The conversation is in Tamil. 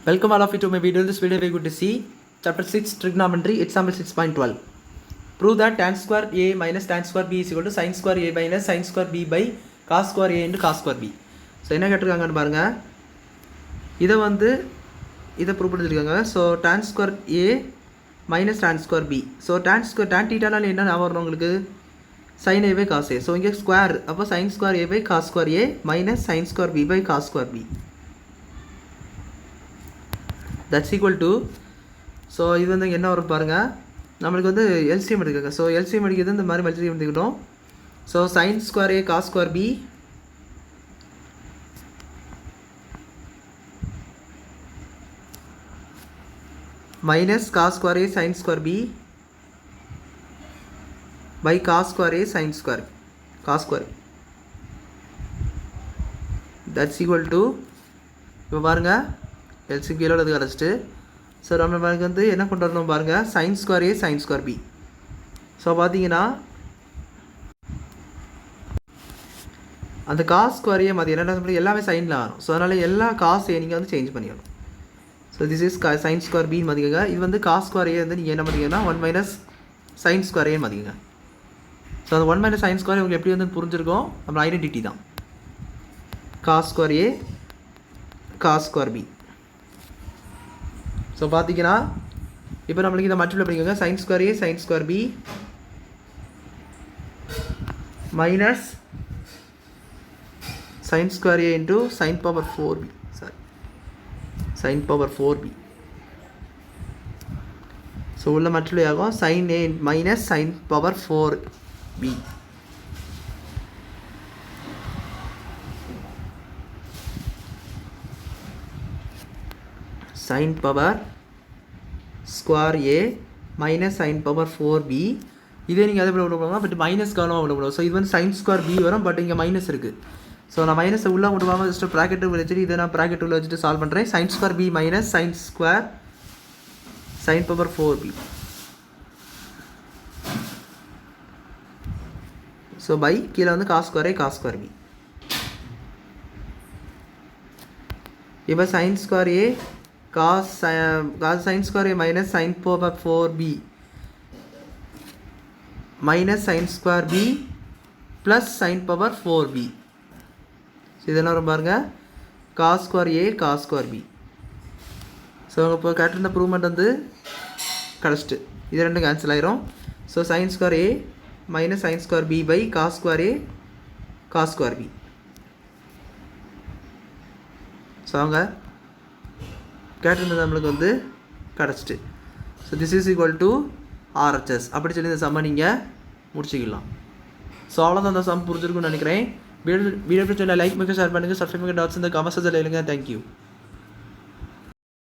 Welcome all of you to my video. In this video we are going to see chapter 6 trigonometry example 6.12. Prove that tan square a minus tan square b is equal to sin square a minus sin square b by cos square a into cos square b. So என்ன கேட்டிருக்காங்கன்னு பாருங்க. இதை ப்ரூவ் பண்ணிருக்காங்க. So tan square a minus tan square b. So tan thetaனால என்ன வரும் உங்களுக்கு sin a by cos a. So இங்கே ஸ்கொயர் அப்போ sin square a by cos square a minus sin square b by cos square b. That's equal to, so இது வந்து என்ன வரும் பாருங்கள், நம்மளுக்கு வந்து எல்சிஎம் எடுக்குங்க. ஸோ எல்சிஎம் எடுக்கிறது இந்த மாதிரி மல்டிப்ளை எடுத்துக்கிட்டோம். So sine square A cos square B minus cos square A sine square B by cos square A sine square cos square. That's equal to, இப்போ பாருங்கள் எல்சி கீழே அது கிடச்சிட்டு. ஸோ நம்ம வந்து என்ன கொண்டு வரணும் பாருங்கள், sign square A sine square B. So பார்த்தீங்கன்னா அந்த காஸ் ஸ்கொயர் ஏ மதி என்ன எல்லாமே சைனில் ஆகும். ஸோ அதனால் எல்லா காஸ் ஏ நீங்கள் வந்து சேஞ்ச் பண்ணிடணும். So this is sine square B மதிக்கங்க. இது வந்து காஸ் ஸ்கொயர் ஏ வந்து நீங்கள் என்ன பண்ணிங்கன்னா 1 மைனஸ் சைன் ஸ்கொயர் ஏ மதிக்கங்க. ஸோ அந்த 1 மைனஸ் சைன் ஸ்கொயர் உங்களுக்கு எப்படி வந்து புரிஞ்சிருக்கோம், நம்ம ஐடென்டிட்டி தான் cos square A cos square B. So பார்த்தீங்கன்னா இப்போ நம்மளுக்கு இதை மல்டிப்ளை பண்ணிக்கோங்க. Sine square A sine square B minus sine square A into sine power 4b, sorry sine power 4b. So உள்ள மல்டிப்ளை ஆகும் sine A minus sine power 4b. sin power square a minus sin power 4b. இதே நீங்கள் அதை விட போகலாம், பட் மைனஸ் கவனமாக விட முடியும். ஸோ இது வந்து சைன் ஸ்கொயர் பி வரும், பட் இங்கே மைனஸ் இருக்குது. ஸோ நான் மைனஸை உள்ளே விடுவாங்க, ஜஸ்ட் ப்ராக்கெட்டு வச்சுட்டு இதை நான் ப்ராக்கெட் உள்ள வச்சுட்டு சால்வ் பண்ணுறேன். Sine square B minus sine square sine power 4b. So by கீழே வந்து cos square A cos square B. இப்போ sine square A cos sin square a minus sin power 4b minus sin square b plus sin power 4b. So இதெல்லாம் ரொம்ப பாருங்க cos square a cos square b. So இப்போ கேட்டிருந்த ப்ரூவ்மெண்ட் வந்து கிடச்சிட்டு இது ரெண்டும் கேன்சல் ஆயிரும். So sin square a minus sin square b by cos square a cos square b. So அவங்க கேட்டிருந்தது நம்மளுக்கு வந்து கிடச்சிட்டு. So this is equal to RHS அப்படி சொல்லி இந்த சம்மை நீங்கள் முடிச்சிக்கலாம். ஸோ அவ்வளோதான் அந்த சம் புரிஞ்சிருக்குன்னு நினைக்கிறேன். வீடியோ லைக் பண்ணுங்கள், ஷேர் பண்ணுங்கள், சப்ஸ்கிரைப் பண்ணுங்கள், டாட்ஸ் இந்த கமெண்ட்ஸ் எழுதுங்க. தேங்க்யூ.